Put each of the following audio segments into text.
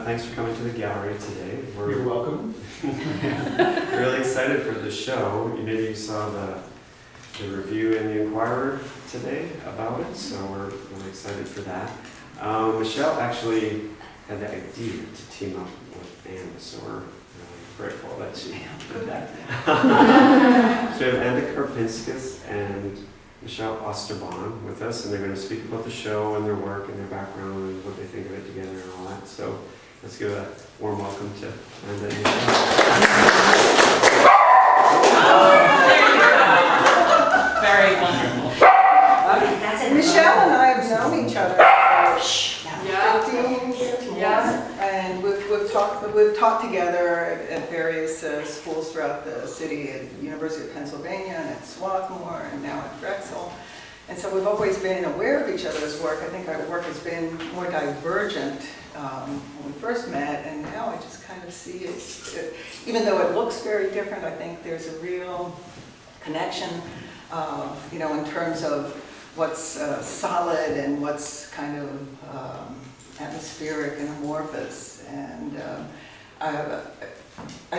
thanks for coming to the gallery today. You're welcome. Really excited for the show. Maybe you saw the review in the Inquirer today about it, so we're really excited for that. Michelle actually had the idea to team up with Anda, so we're really grateful that she did that. So we have Anda Dubinskis and Michelle Oosterbaan with us, and they're going to speak about the show and their work and their background and what they think of it together and all that. So let's give a warm welcome to Anda and Michelle. Very wonderful. Michelle and I have known each other for 15 years, and we've taught together at various schools throughout the city, at the University of Pennsylvania, and at Swarthmore, and now at Drexel. And so we've always been aware of each other's work. I think our work has been more divergent when we first met, and now I just kind of see it. Even though it looks very different, I think there's a real connection, in terms of what's solid and what's kind of atmospheric and amorphous. And I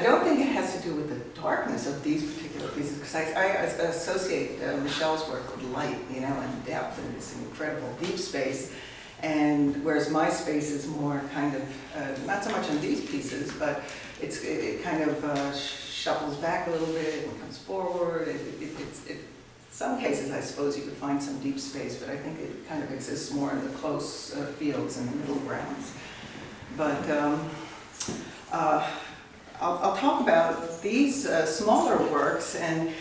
don't think it has to do with the darkness of these particular pieces, because I associate Michelle's work with light, and depth, and this incredible deep space. And whereas my space is more kind of, not so much on these pieces, but it kind of shuffles back a little bit and comes forward. In some cases, I suppose you could find some deep space, but I think it kind of exists more in the close fields and the middle grounds. But I'll talk about these smaller works, and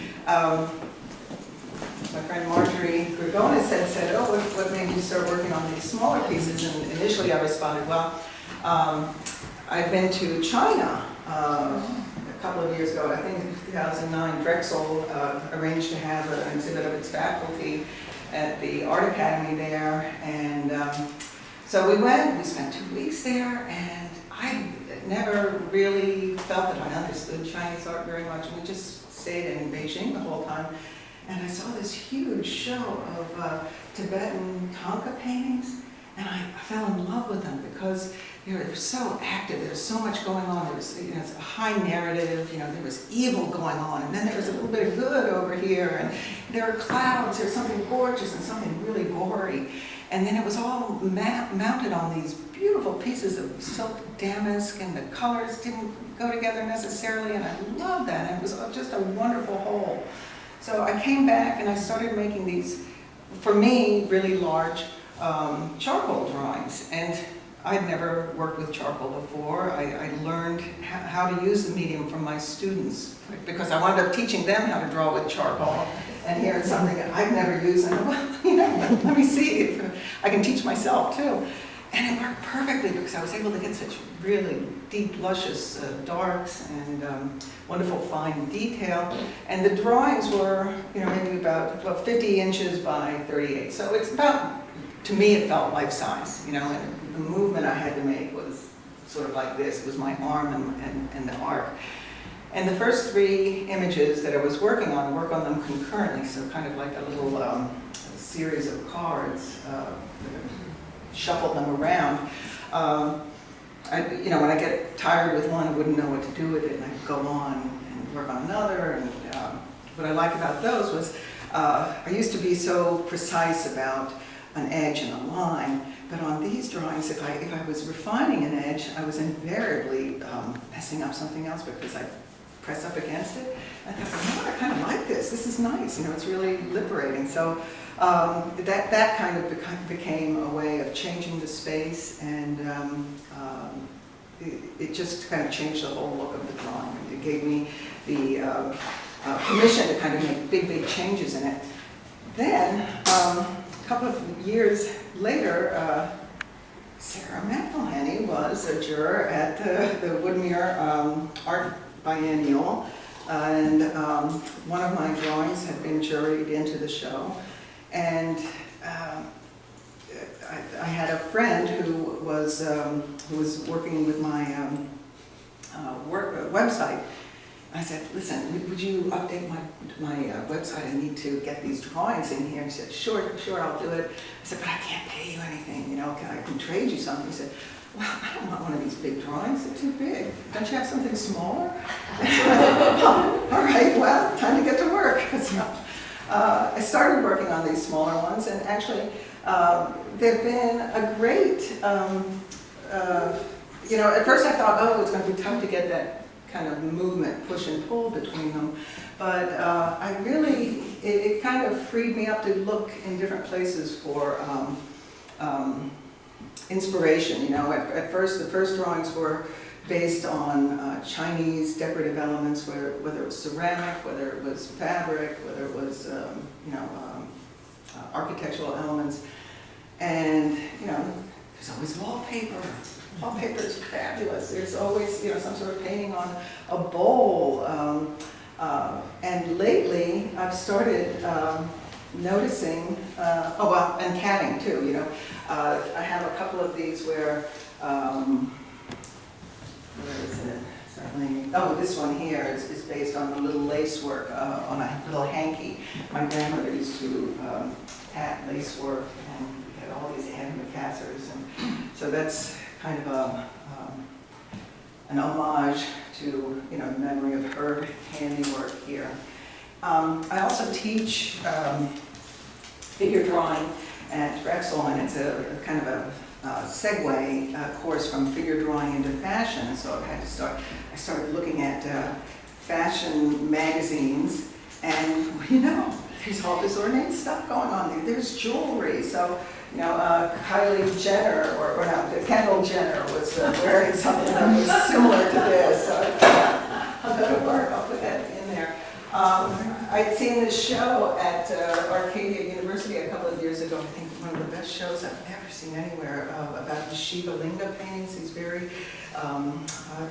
my friend Marjorie Grigonis had said, oh, what made you start working on these smaller pieces? And initially I responded, well, I'd been to China a couple of years ago. I think in 2009, Drexel arranged to have an exhibit of its faculty at the Art Academy there. And so we went, we spent 2 weeks there, and I never really felt that I understood Chinese art very much. We just stayed in Beijing the whole time. And I saw this huge show of Tibetan Thangka paintings, and I fell in love with them because they're so active. There's so much going on. There was, it's a high narrative. There was evil going on, and then there was a little bit of good over here, and there are clouds. There's something gorgeous and something really gory, and then it was all mounted on these beautiful pieces of silk damask, and the colors didn't go together necessarily, and I loved that. And it was just a wonderful whole. So I came back and I started making these, for me, really large charcoal drawings. And I'd never worked with charcoal before. I learned how to use the medium from my students, because I wound up teaching them how to draw with charcoal. And here's something that I've never used, and let me see if I can teach myself too. And it worked perfectly because I was able to get such really deep, luscious darks and wonderful fine detail. And the drawings were, maybe about 50 inches by 38. So it's about, to me, it felt life-size, and the movement I had to make was sort of like this. It was my arm and the art. And the first 3 images that I was working on, work on them concurrently, so kind of like a little series of cards. Shuffle them around. When I get tired with one, I wouldn't know what to do with it, and I'd go on and work on another. And what I liked about those was I used to be so precise about an edge and a line, but on these drawings, if I was refining an edge, I was invariably messing up something else because I press up against it. I thought, I kind of like this. This is nice. It's really liberating. So. That kind of became a way of changing the space, and it just kind of changed the whole look of the drawing. It gave me the permission to kind of make big changes in it. Then, a couple of years later, Sarah McElhenney was a juror at the Woodmere Art Biennial, and one of my drawings had been juried into the show. And I had a friend who was working with my website, I said, listen, would you update my website? I need to get these drawings in here. And he said, sure, I'll do it. I said, but I can't pay you anything, you know, I can trade you something. He said, well, I don't want one of these big drawings, they're too big. Don't you have something smaller? I said, all right, well, time to get to work. So, I started working on these smaller ones, and actually, they've been a great, you know, at first I thought, oh, it's going to be tough to get that kind of movement, push and pull between them. But I really, it kind of freed me up to look in different places for inspiration. You know, at first, the first drawings were based on Chinese decorative elements, whether it was ceramic, whether it was fabric, whether it was, you know, architectural elements. And, you know, there's always wallpaper. Wallpaper is fabulous. There's always, you know, some sort of painting on a bowl. And lately, I've started noticing, oh well, and catting too, you know. I have a couple of these where is it? Certainly. Oh, this one here is based on a little lace work on a little hanky. My grandmother used to tat lace work, and we had all these antimacassars, and so that's kind of an homage to, you know, the memory of her handiwork here. I also teach figure drawing at Rustle, and it's a kind of a segue course from figure drawing into fashion. So I started looking at fashion magazines, and you know, there's all this ornate stuff going on there. There's jewelry. So, you know, Kylie Jenner, or no, Kendall Jenner was wearing something that was similar to this. So I'll go to work, I'll put that in there. I'd seen this show at Arcadia University a couple of years ago. I think one of the best shows I've ever seen anywhere about the Shiva Linga paintings. These very,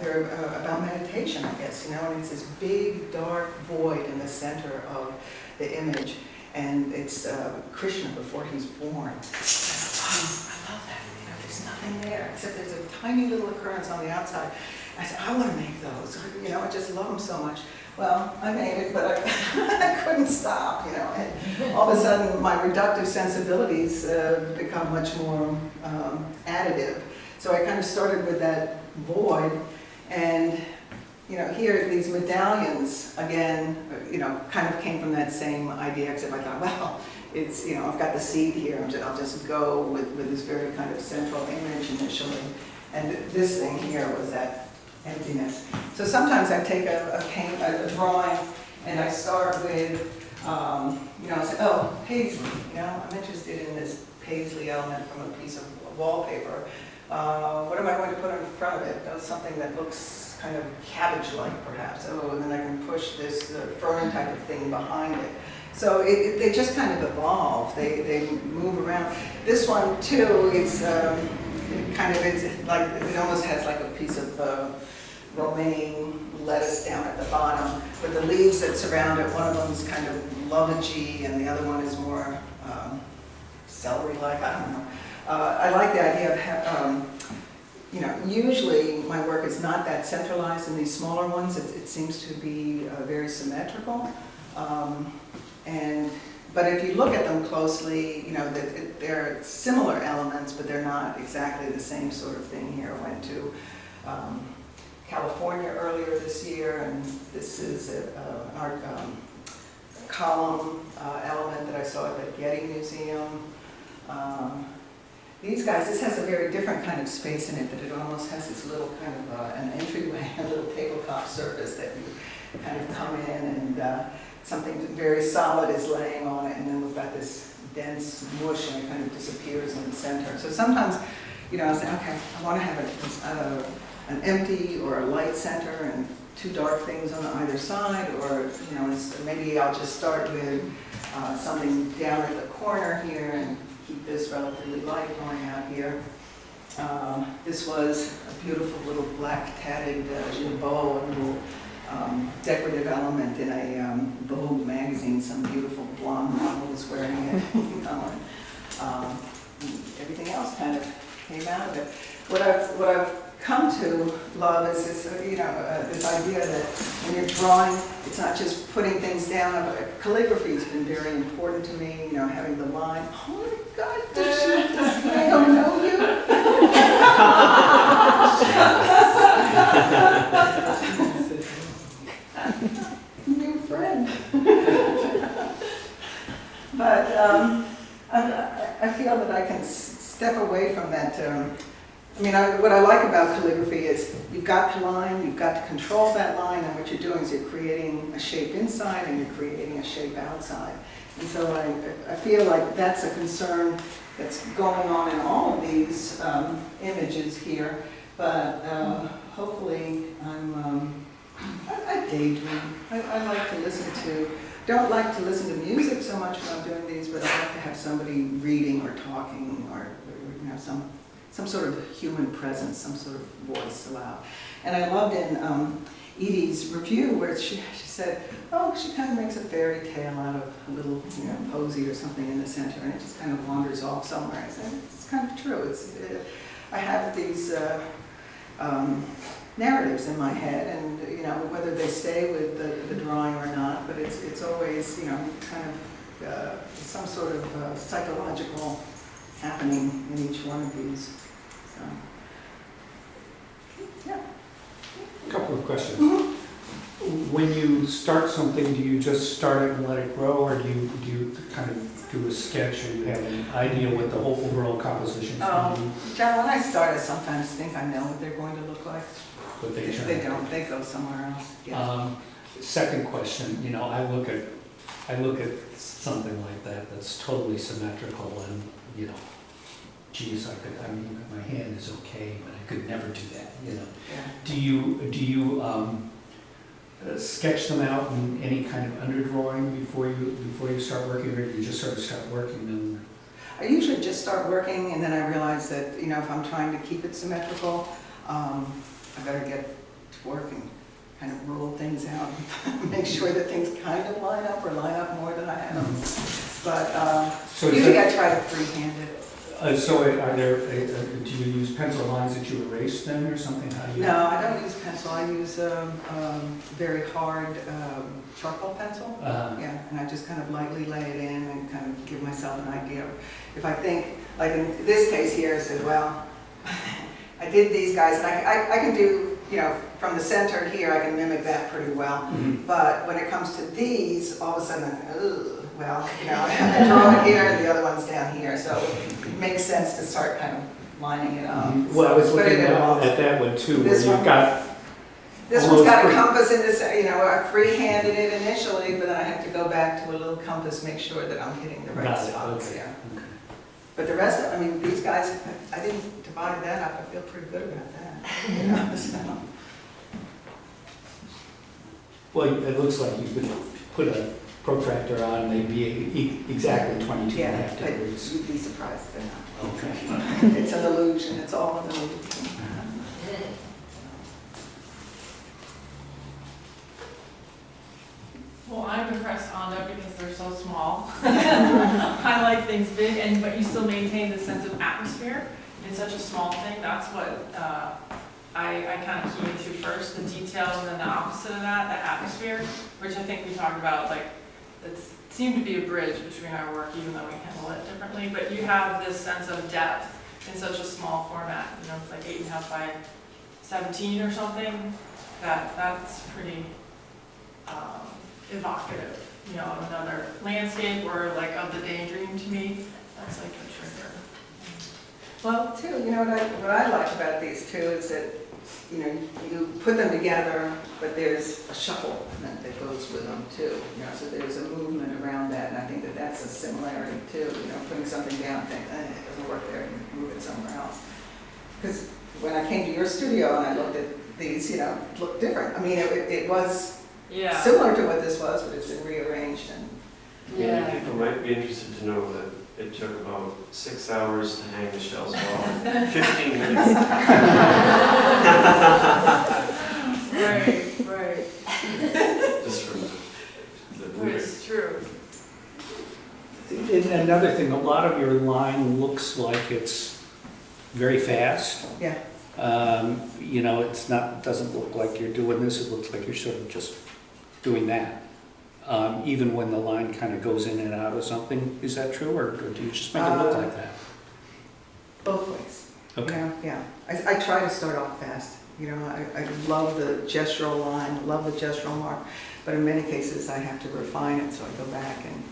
they're about meditation, I guess, you know, and it's this big dark void in the center of the image, and it's Krishna before he's born. Oh, I love that, you know, there's nothing there, except there's a tiny little occurrence on the outside. I said, I want to make those, you know, I just love them so much. Well, I made it, but I couldn't stop, you know, and all of a sudden my reductive sensibilities become much more additive. So I kind of started with that void, and, you know, here these medallions, again, you know, kind of came from that same idea, except I thought, well, it's, you know, I've got the seed here, I'll just go with this very kind of central image initially. And this thing here was that emptiness. So sometimes I take a drawing, and I start with, you know, I say, oh, paisley, you know, I'm interested in this paisley element from a piece of wallpaper. What am I going to put in front of it? Something that looks kind of cabbage-like, perhaps. Oh, and then I can push this fern type of thing behind it. So they just kind of evolve. They move around. This one too, it's it's like, it almost has like a piece of romaine lettuce down at the bottom, but the leaves that surround it, one of them is kind of lovagey, and the other one is more celery-like. I don't know. I like the idea of, you know, usually my work is not that centralized in these smaller ones. It seems to be very symmetrical. But if you look at them closely, you know, they're similar elements, but they're not exactly the same sort of thing here. I went to California earlier this year, and this is an art column element that I saw at the Getty Museum. These guys, this has a very different kind of space in it, but it almost has this little kind of an entryway, a little tabletop surface that you kind of come in, and something very solid is laying on it, and then we've got this dense mush, and it kind of disappears in the center. So sometimes, you know, I say, okay, I want to have an empty or a light center and two dark things on either side, or, you know, maybe I'll just start with something down at the corner here and keep this relatively light going out here. This was a beautiful little black tatted jabot, a little decorative element in a Vogue magazine. Some beautiful blonde model was wearing it. You know, and, everything else kind of came out of it. What I've come to love is this, this idea that when you're drawing, it's not just putting things down. Calligraphy has been very important to me, having the line. Oh my God, I don't know you. New friend. But I feel that I can step away from that. What I like about calligraphy is you've got the line, you've got to control that line, and what you're doing is you're creating a shape inside and you're creating a shape outside. And so I feel like that's a concern that's going on in all of these images here. But hopefully I daydream. I like to don't like to listen to music so much when I'm doing these, but I like to have somebody reading or talking or some sort of human presence, some sort of voice aloud. And I loved in Edie's review where she said, oh, she kind of makes a fairy tale out of a little posy or something in the center, and it just kind of wanders off somewhere. I said, it's kind of true. I have these narratives in my head, and whether they stay with the drawing or not, but it's always kind of some sort of psychological happening in each one of these. So, yeah. A couple of questions. Mm-hmm. When you start something, do you just start it and let it grow, or do you kind of do a sketch, or you have an idea what the whole overall composition is going to be? John, when I start, I sometimes think I know what they're going to look like. But they If they don't, they go somewhere else. Yeah. Second question, I look at something like that that's totally symmetrical, and geez, my hand is okay, but I could never do that. Yeah. Do you sketch them out in any kind of underdrawing before you start working, or do you just sort of start working them? I usually just start working, and then I realize that if I'm trying to keep it symmetrical, I better get to work and kind of rule things out, make sure that things kind of line up or line up more than I have them. But So usually I try to freehand it. So are there, do you use pencil lines that you erase then or something? How do you? No, I don't use pencil. I use very hard charcoal pencil. Yeah, and I just kind of lightly lay it in and kind of give myself an idea. If I think, like in this case here, I said, well, I did these guys, and I can do, from the center here, I can mimic that pretty well. Mm-hmm. But when it comes to these, all of a sudden, I draw it here and the other one's down here. So it makes sense to start kind of lining it up. Well, I was Put looking it in all- at that one too, where This you've one? got, This almost one's got a pretty- compass in this, I free-handed it initially, but then I have to go back to a little compass, make sure that I'm hitting the right Got it, spots. okay. Yeah. But the rest of, these guys, I didn't divide that up. I feel pretty good about that. So. well, it looks like you could put a protractor on, they'd be exactly 22 and a half but degrees. you'd be surprised they're not. Okay. It's an illusion. It's all an illusion. Well, I'm impressed, Anda, because they're so small. I like things big, but you still maintain the sense of atmosphere in such a small thing. That's what I kind of key into first, the detail, and then the opposite of that, the atmosphere, which I think we talked about, like, it seemed to be a bridge between our work, even though we handle it differently. But you have this sense of depth in such a small format. It's like 8.5 by 17 or something. That's pretty evocative, of another landscape or like of the daydream to me. That's like a trigger. Well, too, what I like about these two is that, you put them together, but there's a shuffle that goes with them too. So there's a movement around that, and I think that that's a similarity too. Putting something down, and think, it doesn't work there, and move it somewhere else. Because when I came to your studio and I looked at these, it looked different. It was similar to what this was, but it's been rearranged. And People might be interested to know that it took about 6 hours to hang the shells wall, 15 minutes. Right. Just from the It's true. And another thing, a lot of your line looks like it's very fast. yeah, You know, it doesn't look like you're doing this, it looks like you're sort of just doing that. Even when the line kind of goes in and out of something, is that true, or do you just make it look like that? Both ways. Okay. Yeah. I try to start off fast. You know, I love the gestural line, love the gestural mark, but in many cases I have to refine it, so I go back and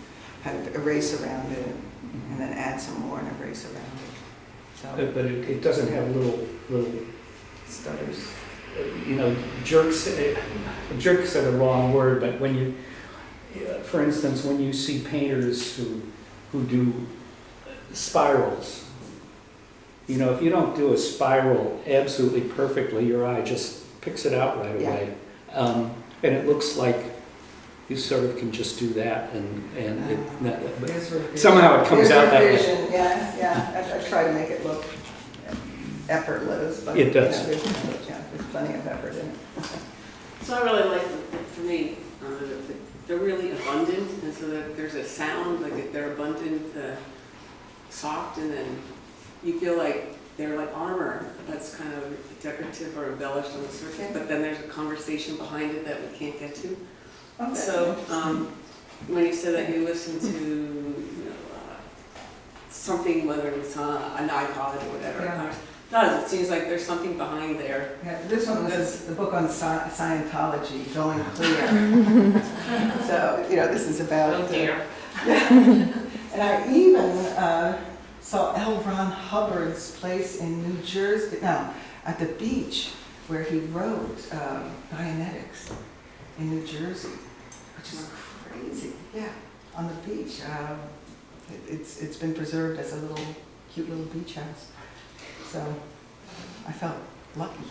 kind of erase around it, and then add some more and erase around it. So But it doesn't have little, stutters. you know, jerks. Jerks are the wrong word, but when you, for instance, when you see painters who do spirals, you know, if you don't do a spiral absolutely perfectly, your eye just picks it out right away. And it looks like you sort of can just do that, but somehow it comes out that way. Yeah. I try to make it look effortless, but It does. There's plenty of effort in it. So I really like, for me, they're really abundant, and so that there's a sound, like they're abundant, soft, and then you feel like they're like armor that's kind of decorative or embellished on the surface, Okay. but then there's a conversation behind it that we can't get to. Okay. So when you said that you listen to something, whether it's an iPod or whatever, it seems like there's something behind there. Yeah, this one was the book on Scientology, Going Clear. So, you know, this is about... Oh dear. And I even saw L. Ron Hubbard's place in New Jersey, at the beach, where he wrote Dianetics in New Jersey, which is crazy. Yeah, on the beach. It's been preserved as a cute little beach house. So I felt lucky.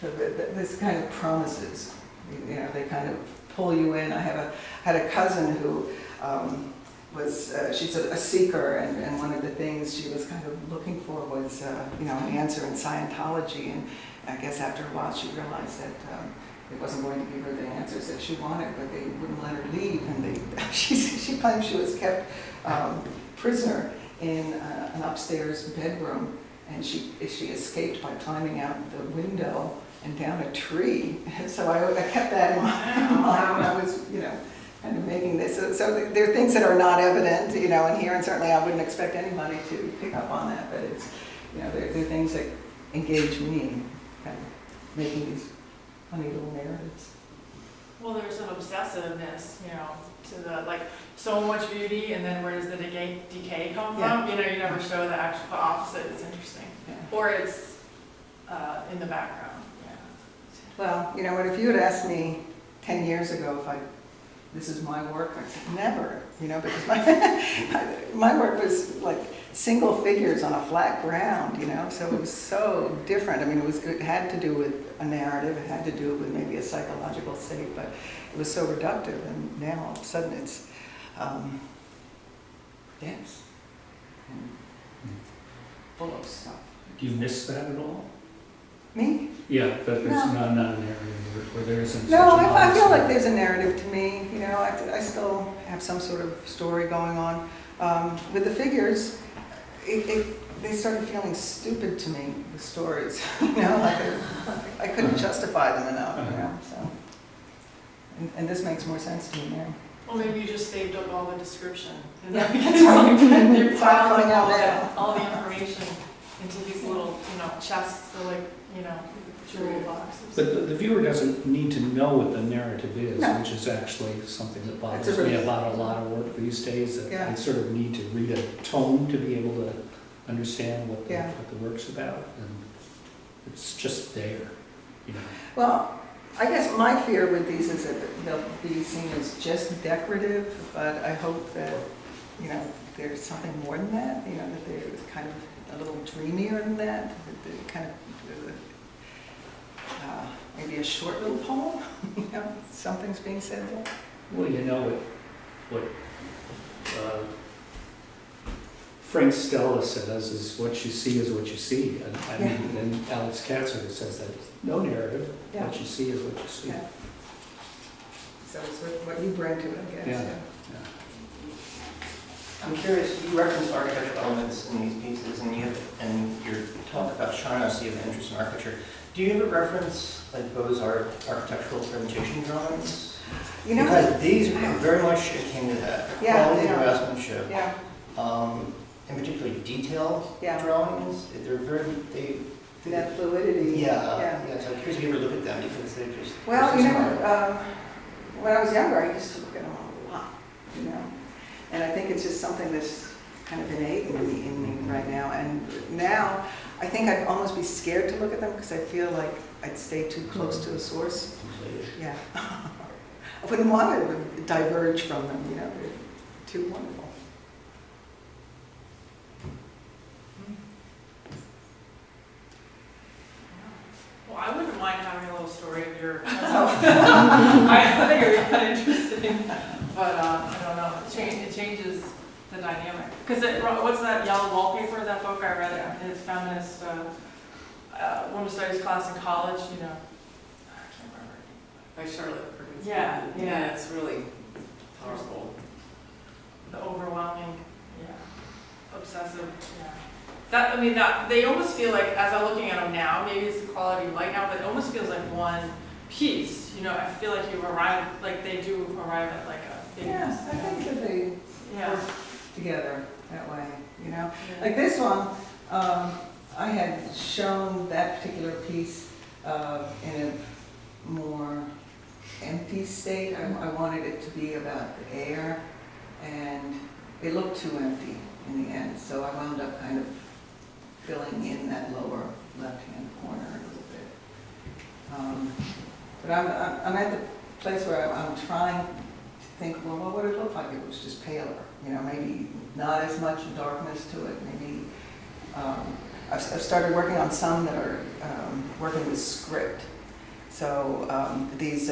So this kind of promises, you know, they kind of pull you in. I had a cousin who she's a seeker, and one of the things she was kind of looking for was, you know, an answer in Scientology. And I guess after a while she realized that it wasn't going to give her the answers that she wanted, but they wouldn't let her leave. And she claimed she was kept prisoner in an upstairs bedroom, and she escaped by climbing out the window and down a tree. And so I kept that in mind when I was, you know, kind of making this. So there are things that are not evident, you know, in here, and certainly I wouldn't expect anybody to pick up on that, but it's, you know, there are things that engage me, kind of making these funny little narratives. Well, there's an obsessiveness, you know, to the, like, so much beauty, and then where does the decay come from? You know, you never show the actual opposite. It's interesting. Yeah. Or it's in the background. Well, you know what, if you had asked me 10 years ago if this is my work, I'd say never, you know, because my work was like single figures on a flat ground, you know, so it was so different. I mean, it had to do with a narrative, it had to do with maybe a psychological state, but it was so reductive, and now all of a sudden it's dense and full of stuff. Do you miss that at all? Me? Yeah, but there's No. not a narrative where there isn't such No, an I feel like honesty. there's a narrative to me, you know, I still have some sort of story going on. With the figures, they started feeling stupid to me, the stories, you know, like I couldn't justify them enough, you know, so. And this makes more sense to me now. Well, maybe you just saved up all the description. And Yeah, then that's right. you're It's all piling coming out now. all the information into these little, you know, chests, so like, you know, jewel boxes. But the viewer doesn't need to know what the narrative is, No. which is actually something that That's bothers a me relief. about a lot of work these days, that Yeah. I sort of need to read a tone to be able to understand what Yeah. the work's about, and it's just there, you know. Well, I guess my fear with these is that they'll be seen as just decorative, but I hope that, you know, there's something more than that, you know, that they're kind of a little dreamier than that kind of, maybe a short little poem, you know, something's being said there. Well, you know what Frank Stella says is what you see is what you see. And I mean, and Alex Katzer says that no narrative, Yeah. what you see is what you see. Yeah. So it's what you bring to it, I guess. Yeah. Yeah. Yeah. I'm curious, you referenced architectural elements in these pieces, and your talk about China, so you have an interest in architecture. Do you ever reference like Beaux-Art architectural presentation drawings? You know, Because these are very much akin to that. Yeah, Quality they are. craftsmanship, yeah, and particularly detail Yeah. drawings. They're very, that fluidity. yeah. So I'm curious if you ever look at them because they're just. Well, they're you so know, smart. when I was younger, I used to look at them a lot, you know? And I think it's just something that's kind of innate in me right now. And now, I think I'd almost be scared to look at them because I feel like I'd stay too close to a source. Yeah. I wouldn't want to diverge from them, you know, they're too wonderful. Well, I wouldn't mind having a little story of your, I think it'd be kind of interesting, but I don't know, it changes the dynamic. Because what's that yellow wallpaper, that book I read, his feminist women's studies class in college, you know, I can't remember. By Charlotte Perkins. Yeah, yeah. Yeah, it's really powerful. The overwhelming, obsessive, That, I mean, that, they almost feel like, as I'm looking at them now, maybe it's the quality of light now, but it almost feels like one piece, you know, I feel like you arrive, like they do arrive at like a big. Yes, I think that they Yeah. work together that way, you know? Like this one, I had shown that particular piece in a more empty state. I wanted it to be about the air, and it looked too empty in the end, so I wound up kind of filling in that lower left-hand corner a little bit. But I'm at the place where I'm trying to think, well, what would it look like if it was just paler? You know, maybe not as much darkness to it, maybe. I've started working on some that are working with script. So these